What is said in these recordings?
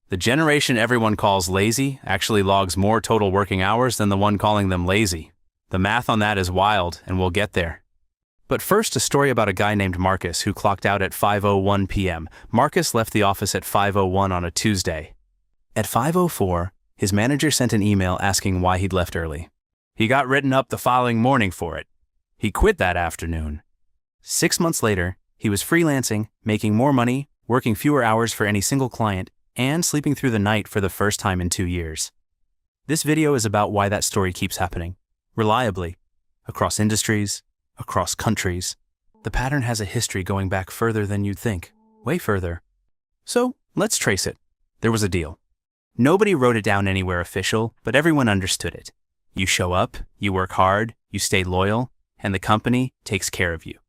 The generation everyone calls lazy actually logs more total working hours than the one calling them lazy. The math on that is wild, and we'll get there. But first, a story about a guy named Marcus who clocked out at 5:01 p.m. Marcus left the office at 5:01 on a Tuesday. At 5:04, his manager sent an email asking why he'd left early. He got written up the following morning for it. He quit that afternoon. 6 months later, he was freelancing, making more money, working fewer hours for any single client, and sleeping through the night for the first time in 2 years. This video is about why that story keeps happening, reliably, across industries, across countries. The pattern has a history going back further than you'd think, way further. So, let's trace it. There was a deal. Nobody wrote it down anywhere official, but everyone understood it. You show up, you work hard, you stay loyal, and the company takes care of you.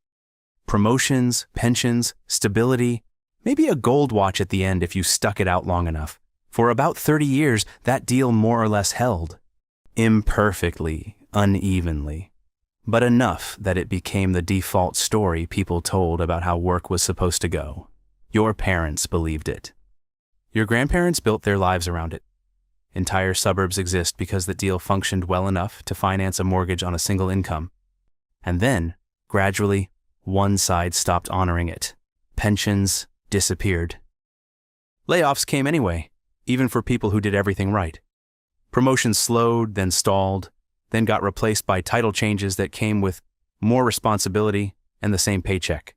Promotions, pensions, stability, maybe a gold watch at the end if you stuck it out long enough. For about 30 years, that deal more or less held. Imperfectly, unevenly, but enough that it became the default story people told about how work was supposed to go. Your parents believed it. Your grandparents built their lives around it. Entire suburbs exist because the deal functioned well enough to finance a mortgage on a single income. And then, gradually, one side stopped honoring it. Pensions disappeared. Layoffs came anyway, even for people who did everything right. Promotions slowed, then stalled, then got replaced by title changes that came with more responsibility and the same paycheck.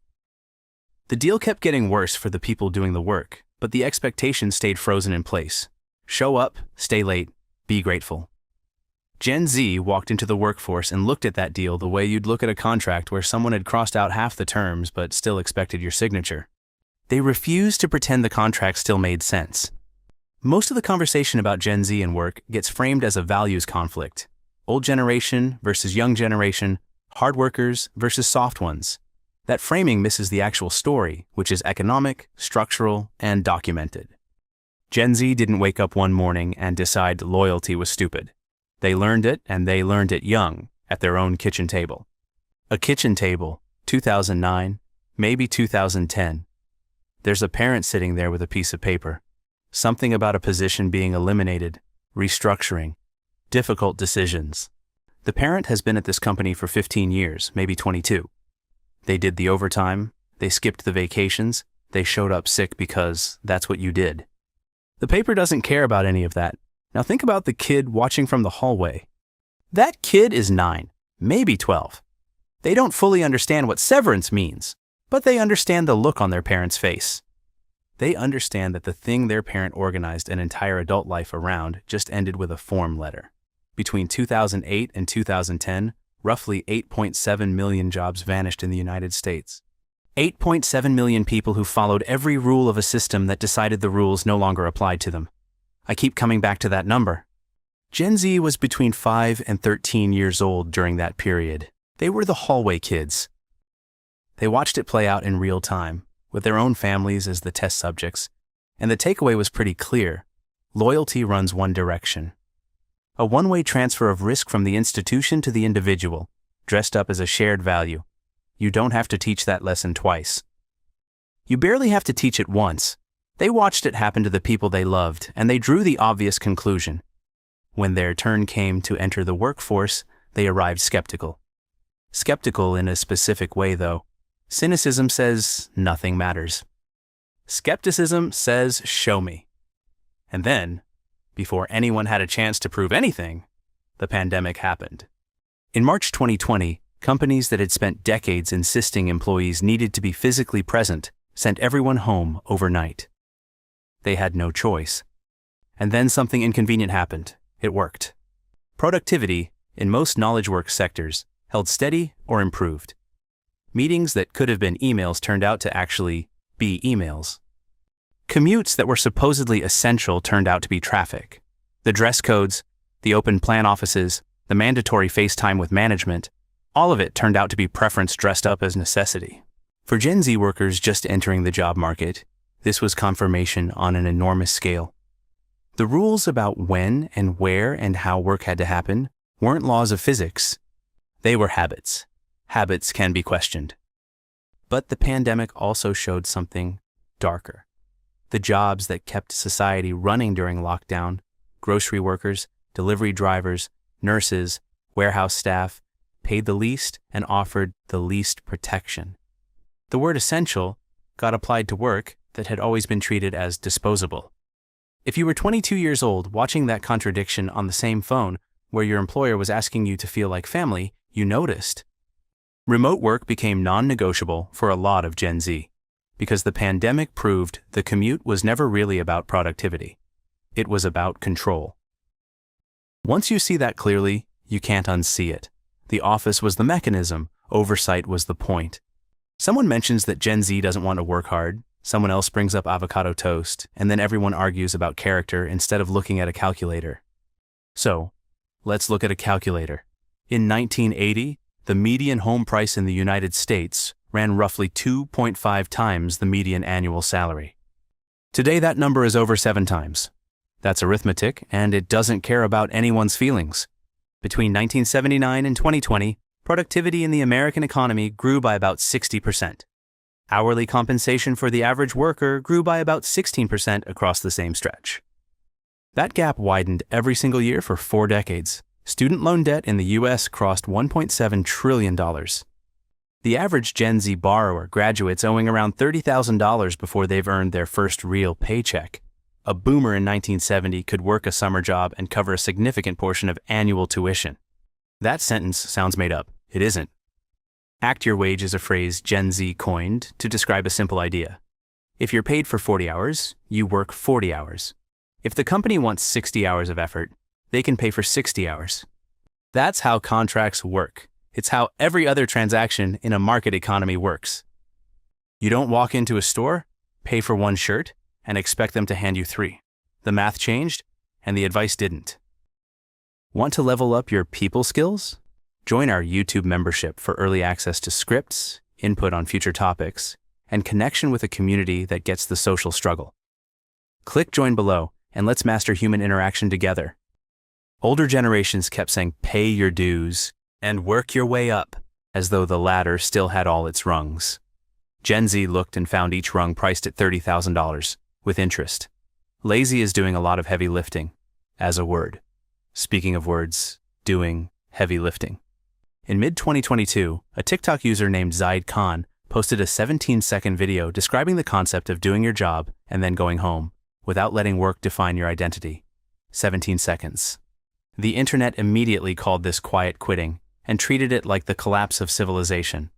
The deal kept getting worse for the people doing the work, but the expectation stayed frozen in place. Show up, stay late, be grateful. Gen Z walked into the workforce and looked at that deal the way you'd look at a contract where someone had crossed out half the terms but still expected your signature. They refused to pretend the contract still made sense. Most of the conversation about Gen Z and work gets framed as a values conflict. Old generation versus young generation, hard workers versus soft ones. That framing misses the actual story, which is economic, structural, and documented. Gen Z didn't wake up one morning and decide loyalty was stupid. They learned it, and they learned it young, at their own kitchen table. A kitchen table, 2009, maybe 2010. There's a parent sitting there with a piece of paper. Something about a position being eliminated, restructuring, difficult decisions. The parent has been at this company for 15 years, maybe 22. They did the overtime, they skipped the vacations, they showed up sick because that's what you did. The paper doesn't care about any of that. Now think about the kid watching from the hallway. That kid is 9, maybe 12. They don't fully understand what severance means, but they understand the look on their parent's face. They understand that the thing their parent organized an entire adult life around just ended with a form letter. Between 2008 and 2010, roughly 8.7 million jobs vanished in the United States. 8.7 million people who followed every rule of a system that decided the rules no longer applied to them. I keep coming back to that number. Gen Z was between 5 and 13 years old during that period. They were the hallway kids. They watched it play out in real time, with their own families as the test subjects, and the takeaway was pretty clear. Loyalty runs one direction. A one-way transfer of risk from the institution to the individual, dressed up as a shared value. You don't have to teach that lesson twice. You barely have to teach it once. They watched it happen to the people they loved, and they drew the obvious conclusion. When their turn came to enter the workforce, they arrived skeptical. Skeptical in a specific way, though. Cynicism says nothing matters. Skepticism says show me. And then, before anyone had a chance to prove anything, the pandemic happened. In March 2020, companies that had spent decades insisting employees needed to be physically present sent everyone home overnight. They had no choice. And then something inconvenient happened. It worked. Productivity, in most knowledge work sectors, held steady or improved. Meetings that could have been emails turned out to actually be emails. Commutes that were supposedly essential turned out to be traffic. The dress codes, the open plan offices, the mandatory FaceTime with management, all of it turned out to be preference dressed up as necessity. For Gen Z workers just entering the job market, this was confirmation on an enormous scale. The rules about when and where and how work had to happen weren't laws of physics. They were habits. Habits can be questioned. But the pandemic also showed something darker. The jobs that kept society running during lockdown, grocery workers, delivery drivers, nurses, warehouse staff, paid the least and offered the least protection. The word essential got applied to work that had always been treated as disposable. If you were 22 years old watching that contradiction on the same phone where your employer was asking you to feel like family, you noticed. Remote work became non-negotiable for a lot of Gen Z because the pandemic proved the commute was never really about productivity. It was about control. Once you see that clearly, you can't unsee it. The office was the mechanism, oversight was the point. Someone mentions that Gen Z doesn't want to work hard, someone else brings up avocado toast, and then everyone argues about character instead of looking at a calculator. So, let's look at a calculator. In 1980, the median home price in the United States ran roughly 2.5 times the median annual salary. Today, that number is over 7 times. That's arithmetic, and it doesn't care about anyone's feelings. Between 1979 and 2020, productivity in the American economy grew by about 60%. Hourly compensation for the average worker grew by about 16% across the same stretch. That gap widened every single year for 4 decades. Student loan debt in the U.S. crossed $1.7 trillion. The average Gen Z borrower graduates owing around $30,000 before they've earned their first real paycheck. A boomer in 1970 could work a summer job and cover a significant portion of annual tuition. That sentence sounds made up. It isn't. Act your wage is a phrase Gen Z coined to describe a simple idea. If you're paid for 40 hours, you work 40 hours. If the company wants 60 hours of effort, they can pay for 60 hours. That's how contracts work. It's how every other transaction in a market economy works. You don't walk into a store, pay for 1 shirt, and expect them to hand you 3. The math changed, and the advice didn't. Want to level up your people skills? Join our YouTube membership for early access to scripts, input on future topics, and connection with a community that gets the social struggle. Click join below, and let's master human interaction together. Older generations kept saying pay your dues and work your way up, as though the ladder still had all its rungs. Gen Z looked and found each rung priced at $30,000, with interest. Lazy is doing a lot of heavy lifting, as a word. Speaking of words, doing heavy lifting. In mid-2022, a TikTok user named Zaid Khan posted a 17-second video describing the concept of doing your job and then going home, without letting work define your identity. 17 seconds. The internet immediately called this quiet quitting and treated it like the collapse of civilization.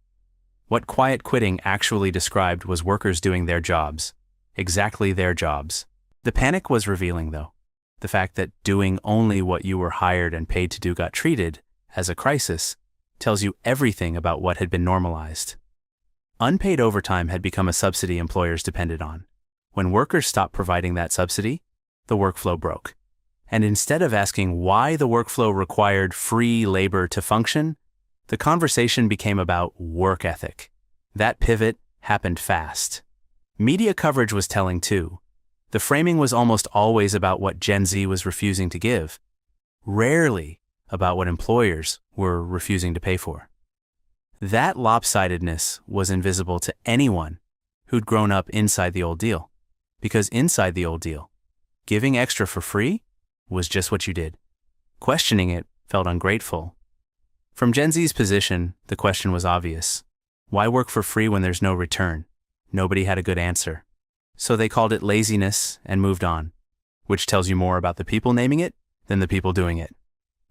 What quiet quitting actually described was workers doing their jobs. Exactly their jobs. The panic was revealing, though. The fact that doing only what you were hired and paid to do got treated as a crisis tells you everything about what had been normalized. Unpaid overtime had become a subsidy employers depended on. When workers stopped providing that subsidy, the workflow broke. And instead of asking why the workflow required free labor to function, the conversation became about work ethic. That pivot happened fast. Media coverage was telling too. The framing was almost always about what Gen Z was refusing to give, rarely about what employers were refusing to pay for. That lopsidedness was invisible to anyone who'd grown up inside the old deal, because inside the old deal, giving extra for free was just what you did. Questioning it felt ungrateful. From Gen Z's position, the question was obvious. Why work for free when there's no return? Nobody had a good answer. So they called it laziness and moved on, which tells you more about the people naming it than the people doing it.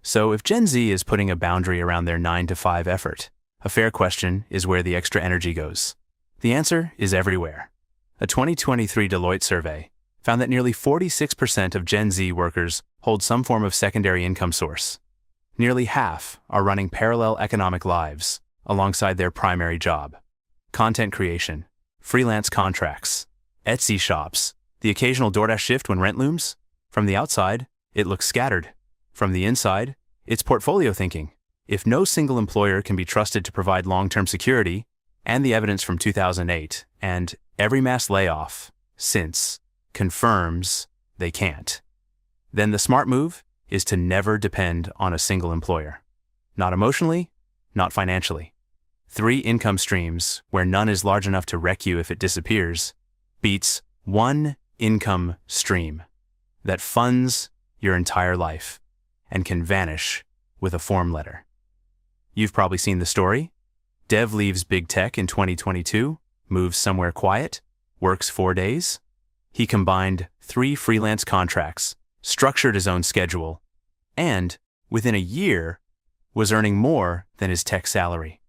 So if Gen Z is putting a boundary around their 9-to-5 effort, a fair question is where the extra energy goes. The answer is everywhere. A 2023 Deloitte survey found that nearly 46% of Gen Z workers hold some form of secondary income source. Nearly half are running parallel economic lives alongside their primary job. Content creation, freelance contracts, Etsy shops, the occasional DoorDash shift when rent looms. From the outside, it looks scattered. From the inside, it's portfolio thinking. If no single employer can be trusted to provide long-term security, and the evidence from 2008 and every mass layoff since confirms they can't, then the smart move is to never depend on a single employer. Not emotionally, not financially. 3 income streams where none is large enough to wreck you if it disappears beats 1 income stream that funds your entire life and can vanish with a form letter. You've probably seen the story. Dev leaves big tech in 2022, moves somewhere quiet, works 4 days. He combined 3 freelance contracts, structured his own schedule, and, within a year, was earning more than his tech salary.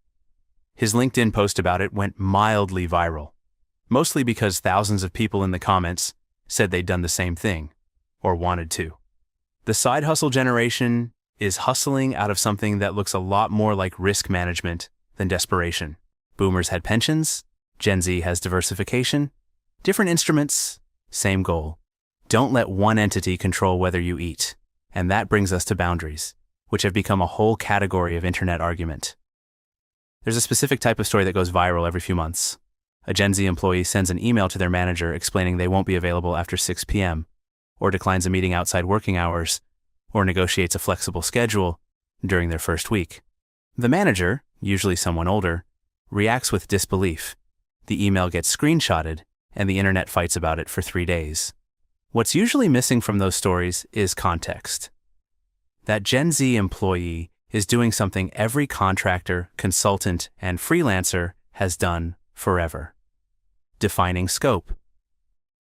His LinkedIn post about it went mildly viral, mostly because thousands of people in the comments said they'd done the same thing, or wanted to. The side hustle generation is hustling out of something that looks a lot more like risk management than desperation. Boomers had pensions, Gen Z has diversification, different instruments, same goal. Don't let one entity control whether you eat. And that brings us to boundaries, which have become a whole category of internet argument. There's a specific type of story that goes viral every few months. A Gen Z employee sends an email to their manager explaining they won't be available after 6 p.m., or declines a meeting outside working hours, or negotiates a flexible schedule during their first week. The manager, usually someone older, reacts with disbelief. The email gets screenshotted, and the internet fights about it for 3 days. What's usually missing from those stories is context. That Gen Z employee is doing something every contractor, consultant, and freelancer has done forever. Defining scope.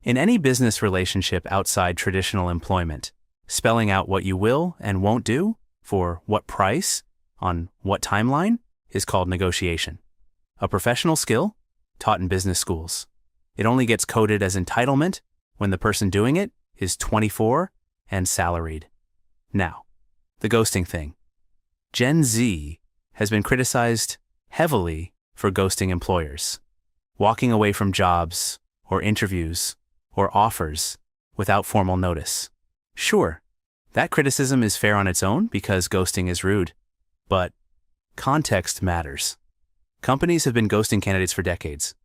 In any business relationship outside traditional employment, spelling out what you will and won't do, for what price, on what timeline, is called negotiation. A professional skill taught in business schools. It only gets coded as entitlement when the person doing it is 24 and salaried. Now, the ghosting thing. Gen Z has been criticized heavily for ghosting employers, walking away from jobs or interviews or offers without formal notice. Sure, that criticism is fair on its own because ghosting is rude, but context matters. Companies have been ghosting candidates for decades.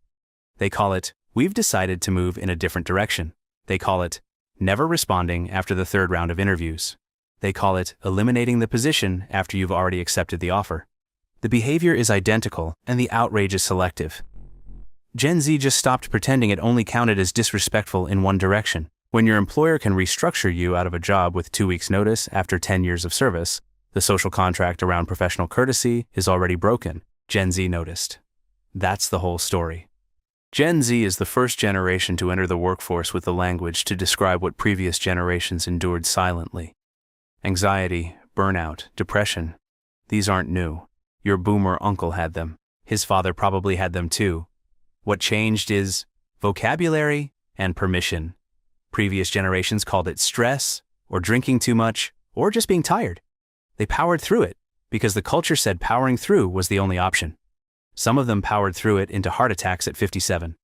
They call it, "We've decided to move in a different direction." They call it, "never responding after the 3rd round of interviews." They call it, "eliminating the position after you've already accepted the offer." The behavior is identical, and the outrage is selective. Gen Z just stopped pretending it only counted as disrespectful in one direction. When your employer can restructure you out of a job with 2 weeks' notice after 10 years of service, the social contract around professional courtesy is already broken, Gen Z noticed. That's the whole story. Gen Z is the first generation to enter the workforce with the language to describe what previous generations endured silently. Anxiety, burnout, depression. These aren't new. Your boomer uncle had them. His father probably had them too. What changed is vocabulary and permission. Previous generations called it stress, or drinking too much, or just being tired. They powered through it because the culture said powering through was the only option. Some of them powered through it into heart attacks at 57.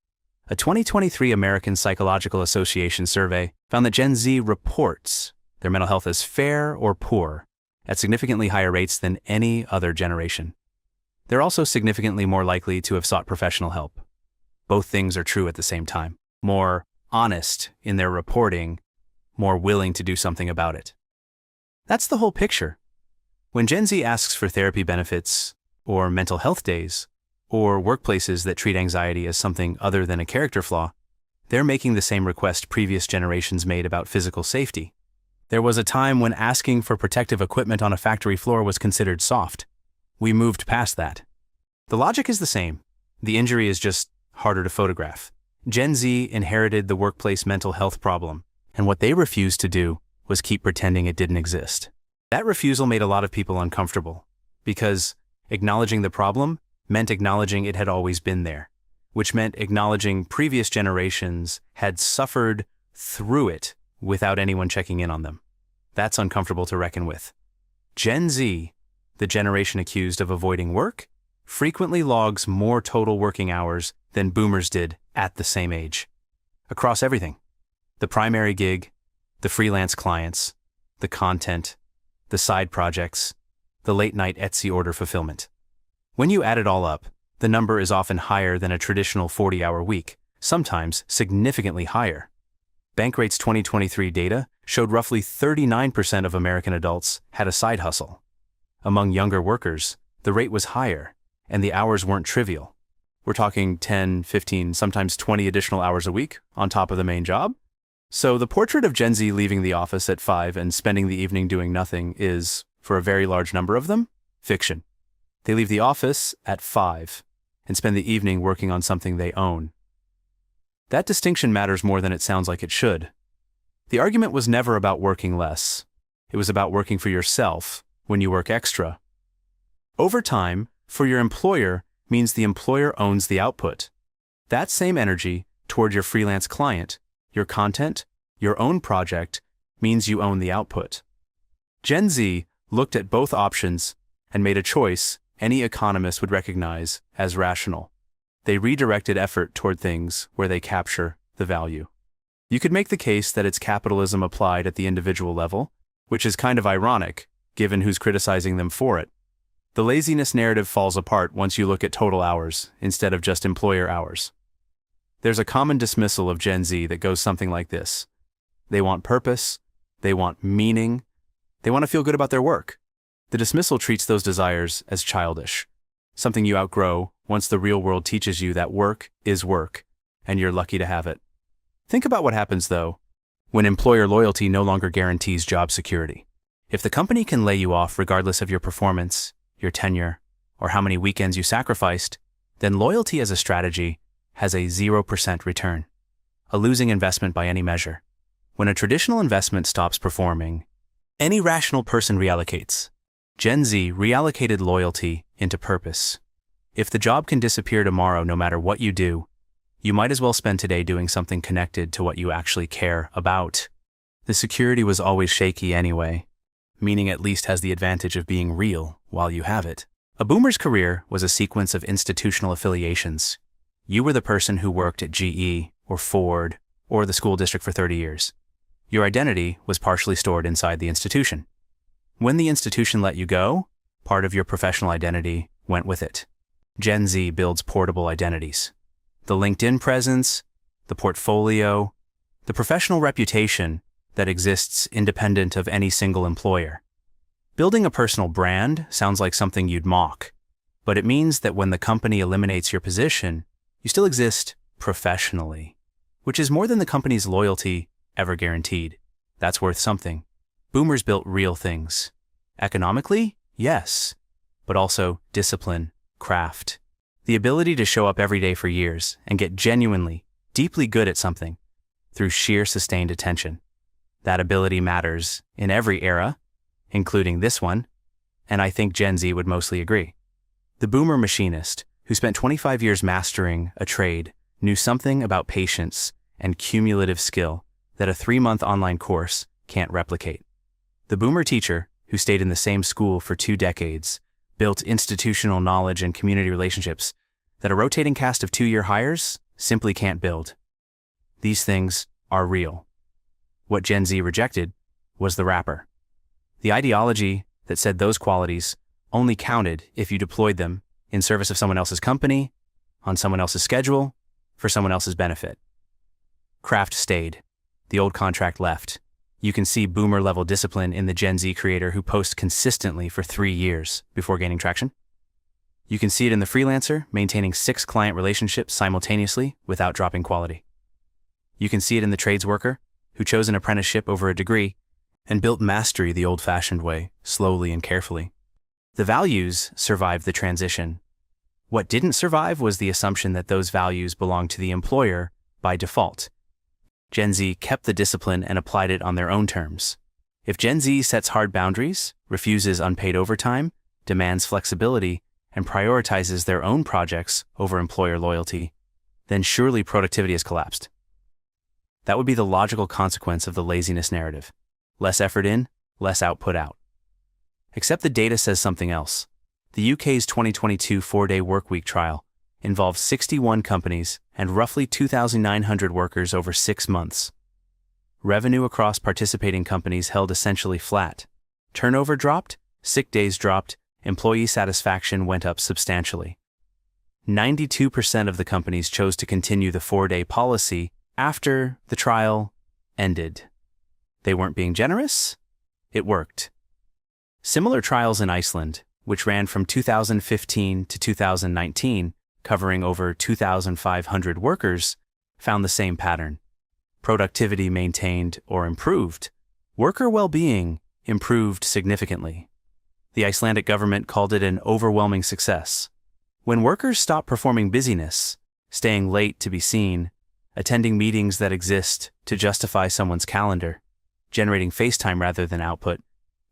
A 2023 American Psychological Association survey found that Gen Z reports their mental health as fair or poor at significantly higher rates than any other generation. They're also significantly more likely to have sought professional help. Both things are true at the same time. More honest in their reporting, more willing to do something about it. That's the whole picture. When Gen Z asks for therapy benefits, or mental health days, or workplaces that treat anxiety as something other than a character flaw, they're making the same request previous generations made about physical safety. There was a time when asking for protective equipment on a factory floor was considered soft. We moved past that. The logic is the same. The injury is just harder to photograph. Gen Z inherited the workplace mental health problem, and what they refused to do was keep pretending it didn't exist. That refusal made a lot of people uncomfortable, because acknowledging the problem meant acknowledging it had always been there, which meant acknowledging previous generations had suffered through it without anyone checking in on them. That's uncomfortable to reckon with. Gen Z, the generation accused of avoiding work, frequently logs more total working hours than boomers did at the same age. Across everything. The primary gig, the freelance clients, the content, the side projects, the late-night Etsy order fulfillment. When you add it all up, the number is often higher than a traditional 40-hour week, sometimes significantly higher. Bankrate's 2023 data showed roughly 39% of American adults had a side hustle. Among younger workers, the rate was higher, and the hours weren't trivial. We're talking 10, 15, sometimes 20 additional hours a week on top of the main job. So the portrait of Gen Z leaving the office at 5 and spending the evening doing nothing is, for a very large number of them, fiction. They leave the office at 5 and spend the evening working on something they own. That distinction matters more than it sounds like it should. The argument was never about working less. It was about working for yourself when you work extra. Overtime, for your employer, means the employer owns the output. That same energy toward your freelance client, your content, your own project, means you own the output. Gen Z looked at both options and made a choice any economist would recognize as rational. They redirected effort toward things where they capture the value. You could make the case that it's capitalism applied at the individual level, which is kind of ironic, given who's criticizing them for it. The laziness narrative falls apart once you look at total hours instead of just employer hours. There's a common dismissal of Gen Z that goes something like this. They want purpose, they want meaning, they want to feel good about their work. The dismissal treats those desires as childish, something you outgrow once the real world teaches you that work is work, and you're lucky to have it. Think about what happens, though, when employer loyalty no longer guarantees job security. If the company can lay you off regardless of your performance, your tenure, or how many weekends you sacrificed, then loyalty as a strategy has a 0% return, a losing investment by any measure. When a traditional investment stops performing, any rational person reallocates. Gen Z reallocated loyalty into purpose. If the job can disappear tomorrow no matter what you do, you might as well spend today doing something connected to what you actually care about. The security was always shaky anyway, meaning at least has the advantage of being real while you have it. A boomer's career was a sequence of institutional affiliations. You were the person who worked at GE or Ford or the school district for 30 years. Your identity was partially stored inside the institution. When the institution let you go, part of your professional identity went with it. Gen Z builds portable identities. The LinkedIn presence, the portfolio, the professional reputation that exists independent of any single employer. Building a personal brand sounds like something you'd mock, but it means that when the company eliminates your position, you still exist professionally, which is more than the company's loyalty ever guaranteed. That's worth something. Boomers built real things. Economically, yes, but also discipline, craft, the ability to show up every day for years and get genuinely, deeply good at something through sheer sustained attention. That ability matters in every era, including this one, and I think Gen Z would mostly agree. The boomer machinist, who spent 25 years mastering a trade, knew something about patience and cumulative skill that a 3-month online course can't replicate. The boomer teacher, who stayed in the same school for 2 decades, built institutional knowledge and community relationships that a rotating cast of 2-year hires simply can't build. These things are real. What Gen Z rejected was the wrapper. The ideology that said those qualities only counted if you deployed them in service of someone else's company, on someone else's schedule, for someone else's benefit. Craft stayed. The old contract left. You can see boomer-level discipline in the Gen Z creator who posts consistently for 3 years before gaining traction. You can see it in the freelancer maintaining 6 client relationships simultaneously without dropping quality. You can see it in the trades worker who chose an apprenticeship over a degree and built mastery the old-fashioned way, slowly and carefully. The values survived the transition. What didn't survive was the assumption that those values belonged to the employer by default. Gen Z kept the discipline and applied it on their own terms. If Gen Z sets hard boundaries, refuses unpaid overtime, demands flexibility, and prioritizes their own projects over employer loyalty, then surely productivity has collapsed. That would be the logical consequence of the laziness narrative. Less effort in, less output out. Except the data says something else. The UK's 2022 4-day Workweek trial involved 61 companies and roughly 2,900 workers over 6 months. Revenue across participating companies held essentially flat. Turnover dropped, sick days dropped, employee satisfaction went up substantially. 92% of the companies chose to continue the 4-day policy after the trial ended. They weren't being generous? It worked. Similar trials in Iceland, which ran from 2015 to 2019, covering over 2,500 workers, found the same pattern. productivity maintained or improved, worker well-being improved significantly. The Icelandic government called it an overwhelming success. When workers stop performing busyness, staying late to be seen, attending meetings that exist to justify someone's calendar, generating face time rather than output,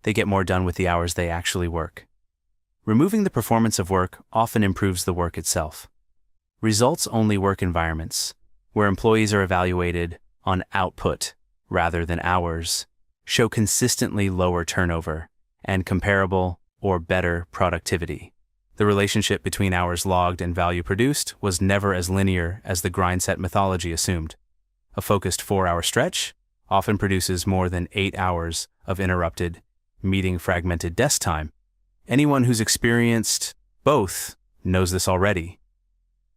they get more done with the hours they actually work. Removing the performance of work often improves the work itself. Results-only work environments, where employees are evaluated on output rather than hours, show consistently lower turnover and comparable or better productivity. The relationship between hours logged and value produced was never as linear as the grind-set mythology assumed. A focused 4-hour stretch often produces more than 8 hours of interrupted, meeting-fragmented desk time. Anyone who's experienced both knows this already.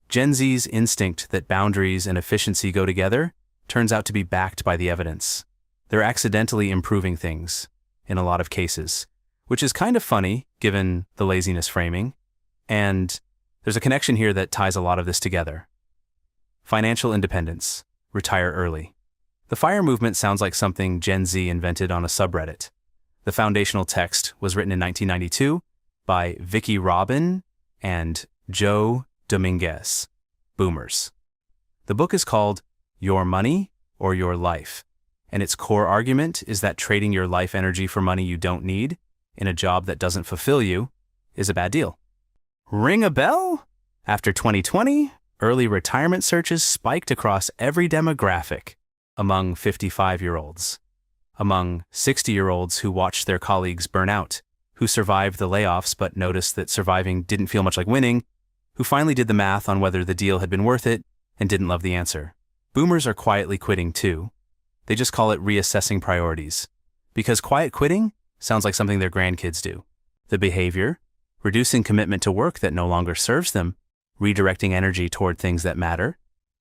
Gen Z's instinct that boundaries and efficiency go together turns out to be backed by the evidence. They're accidentally improving things, in a lot of cases, which is kind of funny given the laziness framing. And there's a connection here that ties a lot of this together. Financial independence. Retire early. The FIRE movement sounds like something Gen Z invented on a subreddit. The foundational text was written in 1992 by Vicki and Joe Dominguez, boomers. The book is called Your Money or Your Life, and its core argument is that trading your life energy for money you don't need in a job that doesn't fulfill you is a bad deal. Ring a bell? After 2020, early retirement searches spiked across every demographic among 55-year-olds, among 60-year-olds who watched their colleagues burn out, who survived the layoffs but noticed that surviving didn't feel much like winning, who finally did the math on whether the deal had been worth it and didn't love the answer. Boomers are quietly quitting too. They just call it reassessing priorities, because quiet quitting sounds like something their grandkids do. The behavior, reducing commitment to work that no longer serves them, redirecting energy toward things that matter,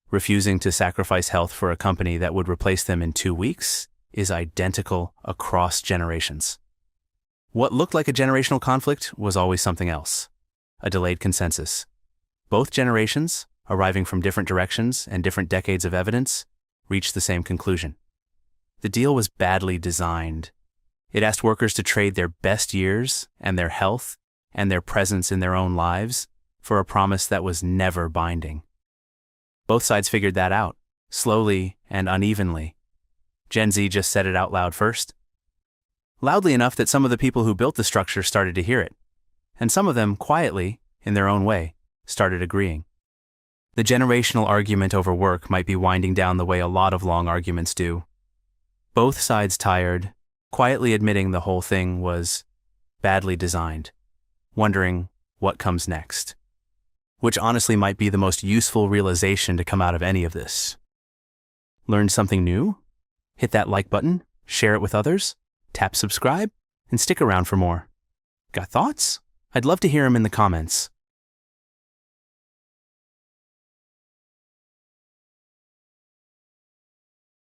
refusing to sacrifice health for a company that would replace them in 2 weeks, is identical across generations. What looked like a generational conflict was always something else, a delayed consensus. Both generations, arriving from different directions and different decades of evidence, reached the same conclusion. The deal was badly designed. It asked workers to trade their best years and their health and their presence in their own lives for a promise that was never binding. Both sides figured that out, slowly and unevenly. Gen Z just said it out loud first. Loudly enough that some of the people who built the structure started to hear it, and some of them quietly, in their own way, started agreeing. The generational argument over work might be winding down the way a lot of long arguments do. Both sides tired, quietly admitting the whole thing was badly designed, wondering what comes next. Which honestly might be the most useful realization to come out of any of this. Learn something new? Hit that like button, share it with others, tap subscribe, and stick around for more. Got thoughts? I'd love to hear them in the comments.